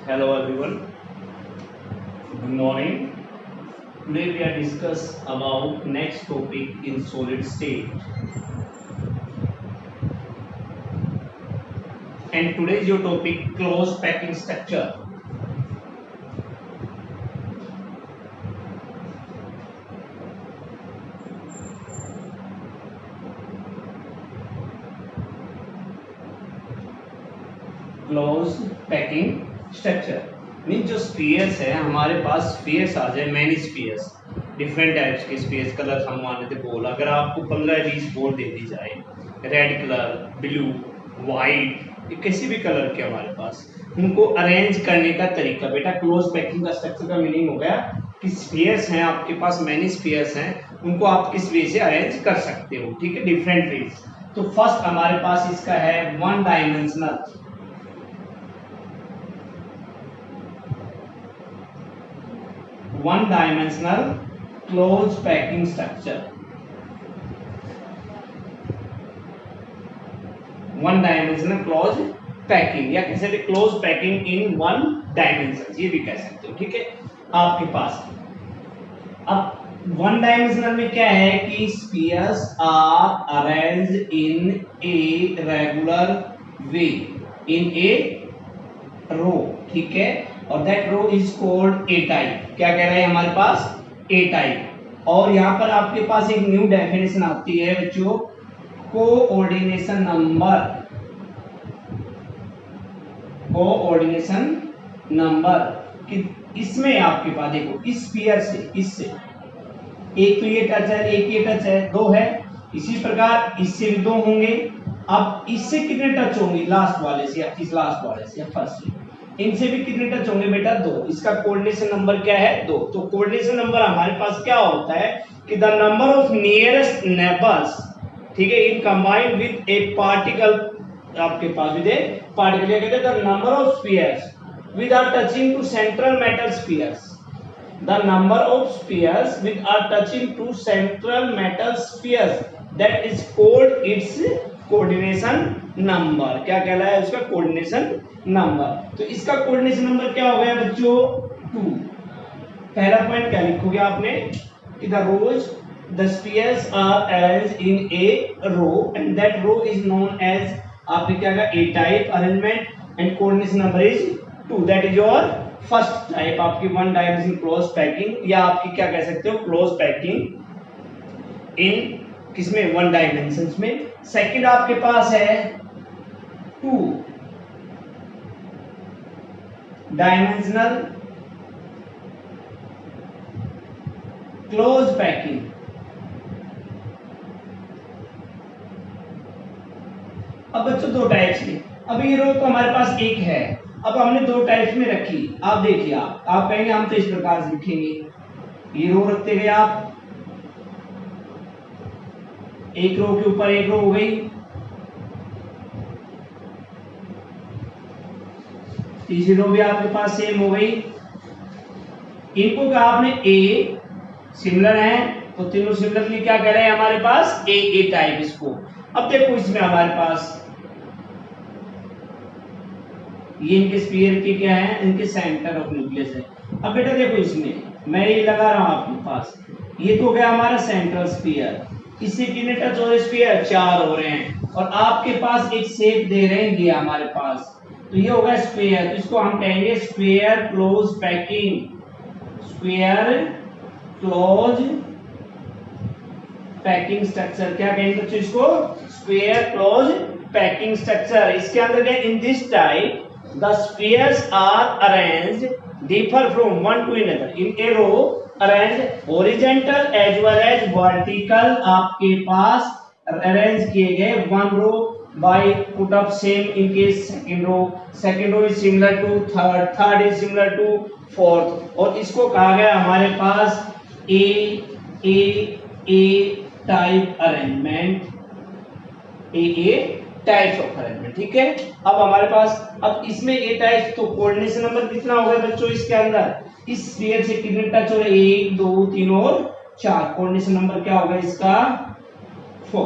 Hello everyone, good morning. Today we are discuss about next topic in solid state. And today's your topic closed packing structure. Closed packing structure mean जो spheres है हमारे पास spheres आ जाए many spheres different types के spheres colour हम माने थे बोल अगर आपको 15-20 बोल दे दी जाए रेड कलर ब्लू वाइट किसी भी कलर के हमारे पास उनको अरेंज करने का तरीका बेटा क्लोज पैकिंग का स्ट्रक्चर का मीनिंग हो गया कि स्फीयर्स हैं आपके पास मैनी स्फीयर्स हैं उनको आप किस वे से अरेंज कर सकते हो ठीक है डिफरेंट वेज। तो फर्स्ट हमारे पास इसका है one dimensional close packing structure. One dimensional close packing या कह सकते close packing in one dimension ये भी कह सकते हो ठीक है आपके पास। अब वन डायमेंशनल में क्या है कि spheres are arranged in a regular way in a row ठीक है और that row is called A type. क्या कह रहे हैं हमारे पास ए टाइप। और यहाँ पर आपके पास एक न्यू डेफिनेशन आती है बच्चों कोऑर्डिनेशन नंबर कि इसमें आपके पास देखो इस स्फीयर से इससे एक तो ये टच है एक ये टच है दो है इसी प्रकार इससे भी दो होंगे। अब इससे कितने टच होंगे लास्ट वाले से या इस लास्ट वाले से या फर्स्ट से इनसे भी कितने टच होंगे बेटा दो। इसका कोऑर्डिनेशन नंबर क्या है दो। तो कोऑर्डिनेशन नंबर हमारे पास क्या होता है कि the number of nearest neighbours ठीक है in combined with a particle आपके पास विद ए पार्टिकल क्या कहते हैं the number of spheres with are touching to central metal spheres the number of spheres with are touching to central metal spheres that is called its coordination number. क्या कहलाया है उसका coordination number. तो इसका coordination number क्या हो गया बच्चों 2। पहला पॉइंट क्या लिखोगे आपने कि the spheres are arranged in a row and that row is known as आपने क्या कहा A type arrangement and coordination number is 2 that is your first type आपकी वन डायमेंशनल क्लोज पैकिंग या आपकी क्या कह सकते हो क्लोज पैकिंग इन किसमें वन डायमेंशन में। सेकंड आपके पास है 2 डायमेंशनल क्लोज पैकिंग। अब बच्चों दो टाइप्स की अब ये रो तो हमारे पास एक है अब हमने दो टाइप्स में रखी। आप देखिए आप कहेंगे हम तो इस प्रकार से लिखेंगे ये रो रखते गए आप एक रो के ऊपर एक रो हो गई तीसरी रो भी आपके पास सेम हो गई। इनको कहा आपने ए सिमिलर है तो तीनों सिमिलरली क्या कह रहे हैं हमारे पास ए टाइप इसको। अब देखो इसमें हमारे पास ये इनके स्फीयर के क्या है इनके सेंटर ऑफ न्यूक्लियस है। अब बेटा देखो इसमें मैं ये लगा रहा हूं आपके पास ये तो गया हमारा सेंट्रल स्फीयर इससे कितने टच हो रहे स्फीयर 4 हो रहे हैं और आपके पास एक शेप दे रहे हैं ये हमारे पास तो ये होगा स्फीयर तो इसको हम कहेंगे स्फीयर क्लोज पैकिंग स्ट्रक्चर। क्या कहेंगे बच्चों इसको स्फीयर क्लोज पैकिंग स्ट्रक्चर। इसके अंदर क्या in this type the spheres are arranged differ from one to another in a row arrange horizontal as well as vertical आपके पास अरेंज किए गए one row by put up same in case second row is similar to third is similar to fourth. और इसको कहा गया हमारे पास A type arrangement A types of arrangement ठीक है। अब हमारे पास अब इसमें ए टाइप तो कोऑर्डिनेशन नंबर कितना होगा बच्चों इसके अंदर इस स्फीयर से कितने टच हो रहे 1 2 3 और 4 कोऑर्डिनेशन नंबर क्या होगा इसका 4।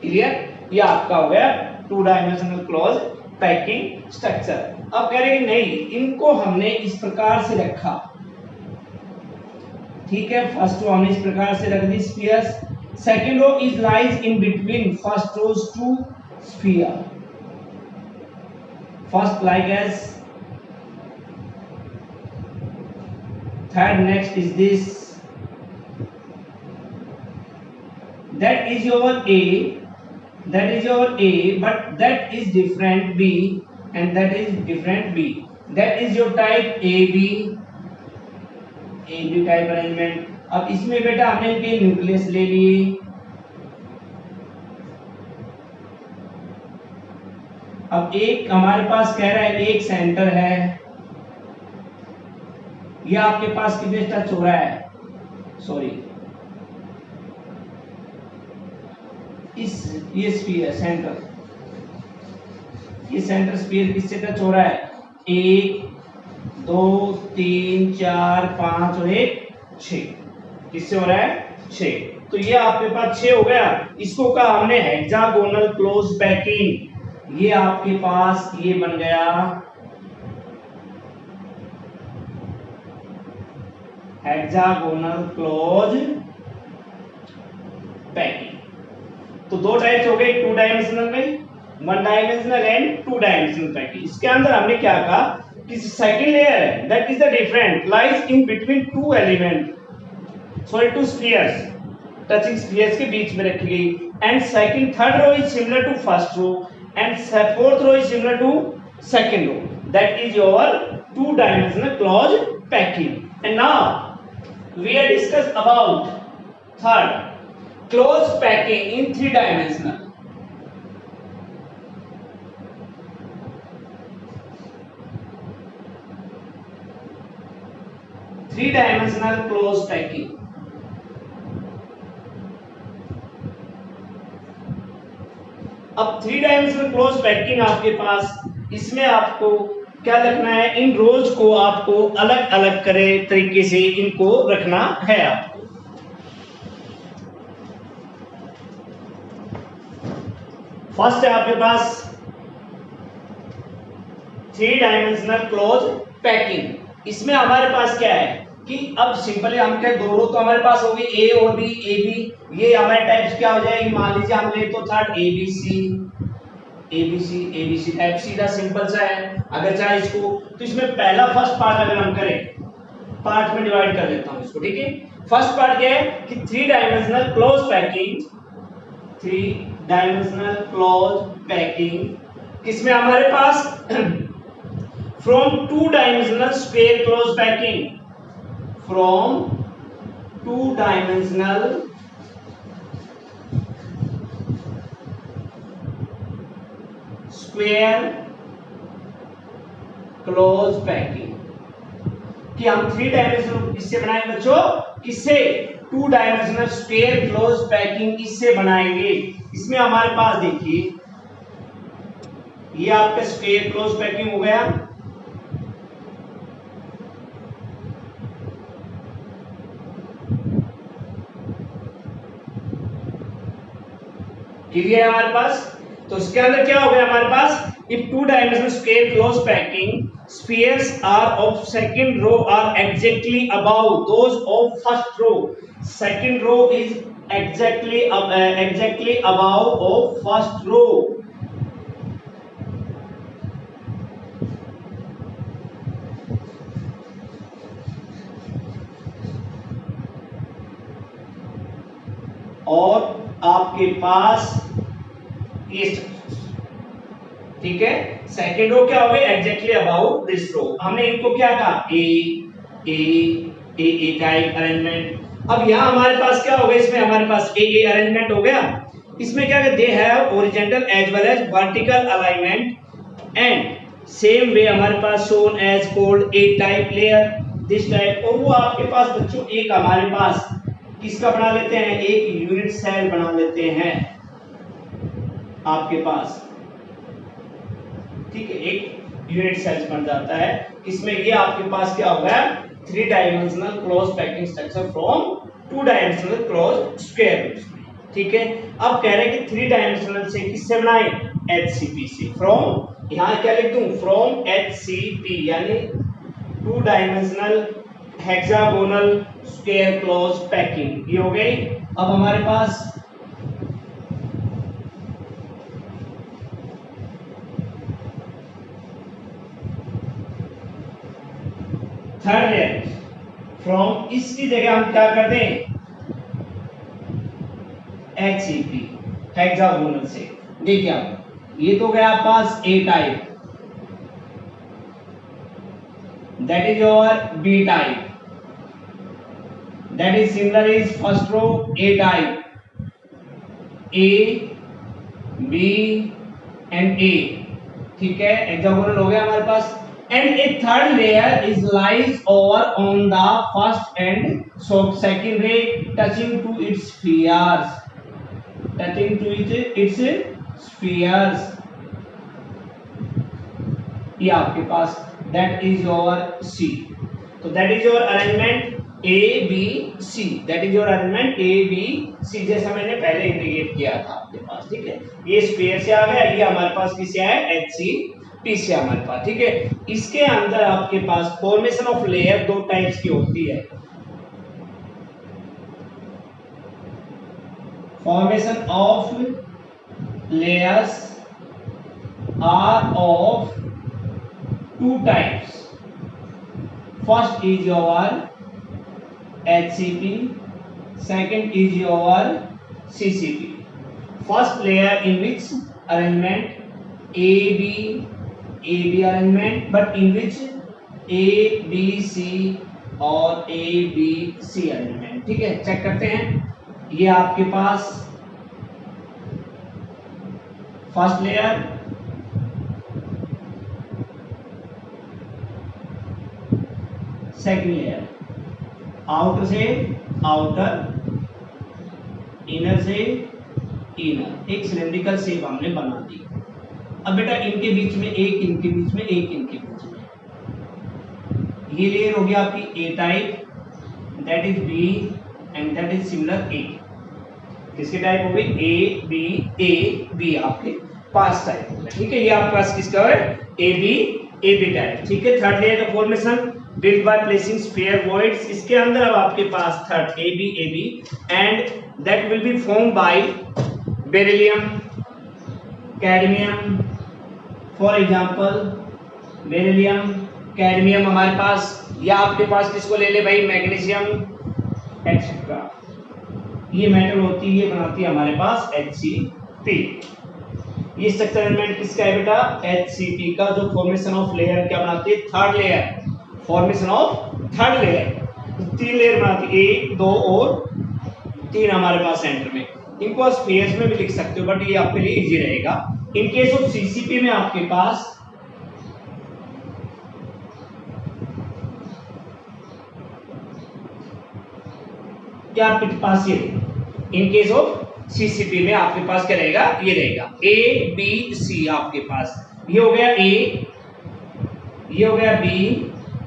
क्लियर ये आपका हो गया 2 डायमेंशनल क्लोज पैकिंग स्ट्रक्चर। अब कह रहे हैं नहीं, इनको हमने इस प्रकार से रखा, ठीक है, फर्स्ट रो हमने इस प्रकार से रख दी spheres, second row is lies in between first rows two sphere, first like as, third next is this, that is your A, that is your A, but that is different B and that is different B, that is your type AB, AB type arrangement। अब इसमें बेटा हमने इनके nucleus ले लिए, अब एक हमारे पास कह रहा है एक सेंटर है, ये आपके पास कितने टच हो रहा है, सॉरी इस ये स्फीयर सेंटर, ये सेंटर स्फीयर किससे टच हो रहा है, 1 2 3 4 5 और 1 6, किससे हो रहा है 6, तो ये आपके पास 6 हो गया। इसको कहा हमने हेक्सागोनल क्लोज पैकिंग, ये आपके पास ये बन गया हेक्सागोनल क्लोज पैकिंग। तो दो टाइप्स हो गए, 2 डायमेंशनल में, 1 डायमेंशनल एंड 2 डायमेंशनल पैकिंग। इसके अंदर हमने क्या कहा कि सेकंड लेयर है that is the different lies in between 2 element, sorry 2 spheres, touching spheres के बीच में रखी गई, and second third row is similar to first row and fourth row is similar to second row, that is your 2 dimensional close packing. And now we are discuss about third close packing in 3 dimensional। Three-dimensional close packing। अब 3-dimensional close packing आपके पास, इसमें आपको क्या रखना है, इन रोज को आपको अलग अलग करे तरीके से इनको रखना है आपको। फर्स्ट है आपके पास 3-डायमेंशनल क्लोज पैकिंग। इसमें हमारे पास क्या है कि अब सिंपली हम क्या, दो रो तो हमारे पास होगी ए और बी, ए बी, ये हमारे टाइप्स क्या हो जाएगी, मान लीजिए हम ले तो third A B C, ABC type, सीधा सिंपल सा है। अगर चाहे इसको तो इसमें पहला फर्स्ट पार्ट अगर हम करें, पार्ट में डिवाइड कर देता हूं इसको, ठीक है। फर्स्ट पार्ट क्या है कि three dimensional close packing, three dimensional close packing किसमें हमारे पास from two dimensional square close packing, from two dimensional square close packing, कि हम 3-डायमेंशनल इससे बनाएंगे बच्चों, किससे, 2-डायमेंशनल स्क्वायर क्लोज पैकिंग इससे बनाएंगे। इसमें हमारे पास देखिए ये आपका स्क्वायर क्लोज पैकिंग हो गया, क्लियर है हमारे पास। तो इसके अंदर क्या हो गया हमारे पास, if 2-dimensional square close packing spheres are of second row are exactly above those of first row, second row is exactly above of first row, और आपके पास ये, ठीक है, सेकेंड रो क्या हो गई, एग्जैक्टली अबाउट दिस रो। हमने इनको क्या कहा, ए टाइप अरेंजमेंट। अब यहां हमारे पास क्या हो गया, इसमें हमारे पास ए अरेंजमेंट हो गया। इसमें क्या है, they have horizontal as well as vertical alignment and same way हमारे पास shown as called A type layer, this type. और वो आपके पास बच्चों एक हमारे पास किसका बना लेते हैं, एक यूनिट सेल बना लेते हैं आपके पास, ठीक है, एक यूनिट सेल बन जाता है। इसमें ये आपके पास क्या होगा, three dimensional close packing structure from two dimensional close square, ठीक है। अब कह रहे हैं कि 3 डायमेंशनल से किससे बनाए, HCP से, फ्रॉम यहाँ क्या लिख दूं, फ्रॉम HCP यानी 2 dimensional hexagonal square clause packing, ये हो गई। अब हमारे पास थर्ड लेयर, फ्रॉम इसकी जगह हम क्या कर दें, HCP हेक्सागोनल से। देखिए आप, ये तो गया आप पास A type, that is your B type, that is similar is first row A type, A B and A, ठीक है, हेक्सागोनल हो गया हमारे पास। and a third layer is lies over on the first and so second ray touching to its spheres, touching to its spheres, ये आपके पास that is your C। तो that is your arrangement A B C, that is your arrangement A B C, जैसा मैंने पहले indicate किया था आपके पास, ठीक है। ये स्क्वायर से आ गया, ये हमारे पास किससे आया, HCP से हमारे पास, ठीक है। इसके अंदर आपके पास फॉर्मेशन ऑफ लेयर 2 टाइप्स की होती है। Formation of layers are of 2 types. First is your HCP, second is your CCP. First layer in which arrangement AB arrangement, but in which ABC और ABC arrangement, ठीक है। Check करते हैं, ये आपके पास first layer, second layer, outer से outer, inner से इनर, एक सिलेंड्रिकल शेप हमने बना दी। अब बेटा इनके बीच में एक, इनके बीच में एक, इनके बीच में ये लेयर हो गया आपकी A type, that is B and that is similar A। किसके टाइप हो गई, A B आपके पास टाइप हो गया, ठीक है। ये आपके पास किसका है, AB टाइप, ठीक है। थर्ड लेयर का formation built by placing sphere voids, इसके अंदर अब आपके पास third AB and that will be formed by beryllium, cadmium, for example beryllium, cadmium हमारे पास, या आपके पास किसको ले ले भाई, मैग्नीशियम एक्सेट्रा, ये मेटल होती है, ये बनाती है हमारे पास HCP। ये स्ट्रक्चर एलिमेंट किसका है बेटा, HCP का, जो फॉर्मेशन ऑफ लेयर क्या बनाती है, third layer, formation of third layer, 3 layer बनाती है, 1 2 और 3 हमारे पास सेंटर में। इनको आप स्फीयर्स में भी लिख सकते हो, बट ये आपके लिए इजी रहेगा। इन केस ऑफ CCP में आपके पास क्या, आपके पास ये, इन केस ऑफ CCP में आपके पास क्या रहेगा, ये रहेगा ABC आपके पास, ये हो गया A, ये हो गया B,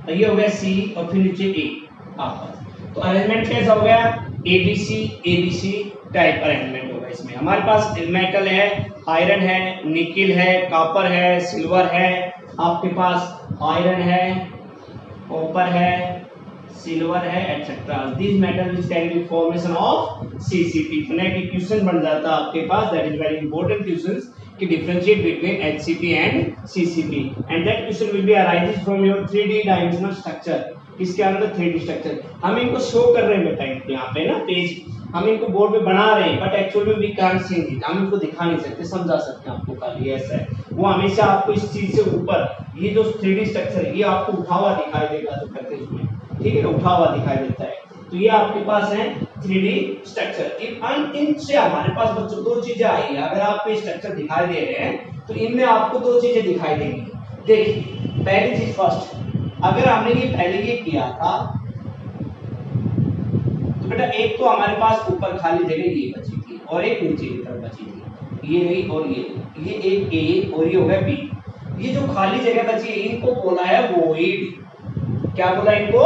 ये हो गया C और फिर नीचे A आपका। तो अरेंजमेंट कैसा हो गया, ABC टाइप अरेंजमेंट होगा। इसमें हमारे पास मेटल है, आयरन है, निकिल है, कॉपर है, सिल्वर है, आपके पास आयरन है, कॉपर है, सिल्वर है etcetera, this metal which can be formation of CCP। Next question बन जाता है आपके पास, that is very important questions कि differentiate between HCP and CCP, and that question will be arises from your 3D dimensional structure। इसके अंदर 3D structure हम इनको शो कर रहे हैं बेटा, यहाँ पे ना पेज हम इनको बोर्ड पे बना रहे हैं, but actually we can't see it, हम इनको दिखा नहीं सकते, समझा सकते हैं आपको खाली ऐसा है। वो हमेशा आपको इस चीज से ऊपर ये जो 3D स्ट्रक्चर है ये आपको उठा हुआ दिखाई देगा, जो करते हैं, ठीक है, उठा हुआ दिखाई देता है। तो ये आपके पास है 3D स्ट्रक्चर। इनसे हमारे पास बच्चों 2 चीजें आई है, अगर आपको स्ट्रक्चर दिखाई दे रहे हैं तो इनमें आपको 2 चीजें दिखाई देंगी। देखिए पहली चीज फर्स्ट, अगर हमने ये पहले ये किया था तो बेटा एक तो हमारे पास ऊपर खाली जगह ये बची थी और एक नीचे की तरफ बची थी, ये नहीं और ये एक A और ये हो गया B। ये जो खाली जगह बची है इनको बोला है वॉइड। क्या बोला इनको,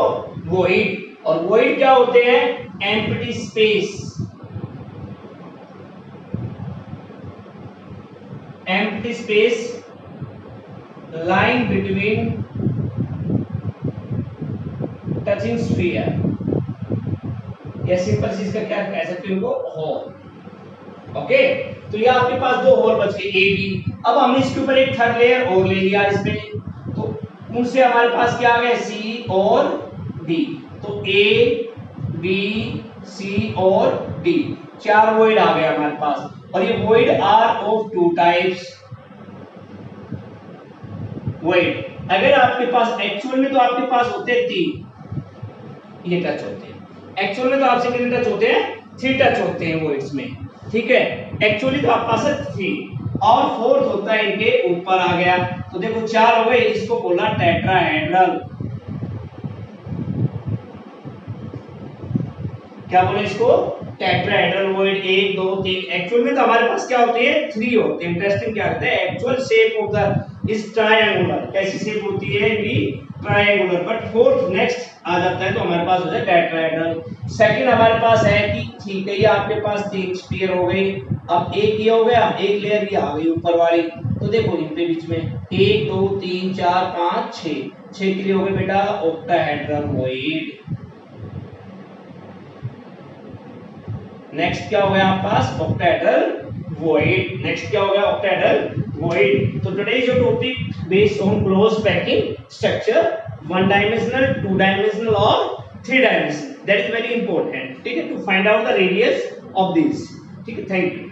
वॉइड। और वॉइड क्या होते हैं, empty space. Empty space line between touching sphere, या सिंपल चीज का क्या कह सकते हो, होल। ओके, तो ये आपके पास दो होल बच गए ए बी। अब हमने इसके ऊपर एक थर्ड लेयर और ले लिया इसमें, तो उनसे हमारे पास क्या आ गया, सी और डी। तो ए बी सी और डी, चार वॉइड आ गए हमारे पास। और ये void are of two types. Void अगर आपके पास एक्चुअल में तो आपके पास होते हैं तीन, ये टच होते हैं एक्चुअल में, तो आपसे कितने टच होते हैं, 3 टच होते हैं वॉइड्स में, ठीक है। एक्चुअली तो आपके पास 3 और फोर्थ होता है इनके ऊपर आ गया। तो देखो 4 हो गए, इसको बोला टेट्राहेड्रल। क्या बोले इसको, टेट्राहेड्रल वॉइड। 1 2 3। एक्चुअल में तो हमारे पास क्या होते हैं, 3 होते हैं। इंटरेस्टिंग क्या होता है, actual shape of the is triangular. कैसी शेप होती है भी, ट्रायंगुलर। बट फोर्थ नेक्स्ट आ जाता है तो हमारे पास हो जाए टेट्राहेड्रल। सेकंड हमारे पास है कि ठीक है, ये आपके पास 3 स्फीयर हो गई। अब एक ये हो गया, एक लेयर ये आ गई ऊपर वाली। तो देखो इनके बीच में 1 2 3 4 5 6 के लिए हो गए बेटा ऑक्टाहेड्रल वॉइड। नेक्स्ट क्या हो गया आपके पास, ऑक्टाहेड्रल वॉइड। नेक्स्ट क्या हो गया, ऑक्टाहेड्रल वॉइड। तो today is your topic based on close packing structure, 1 dimensional, 2 dimensional और 3 dimensional. That is very important, ठीक है, to find out the radius of this. ठीक है, थैंक यू।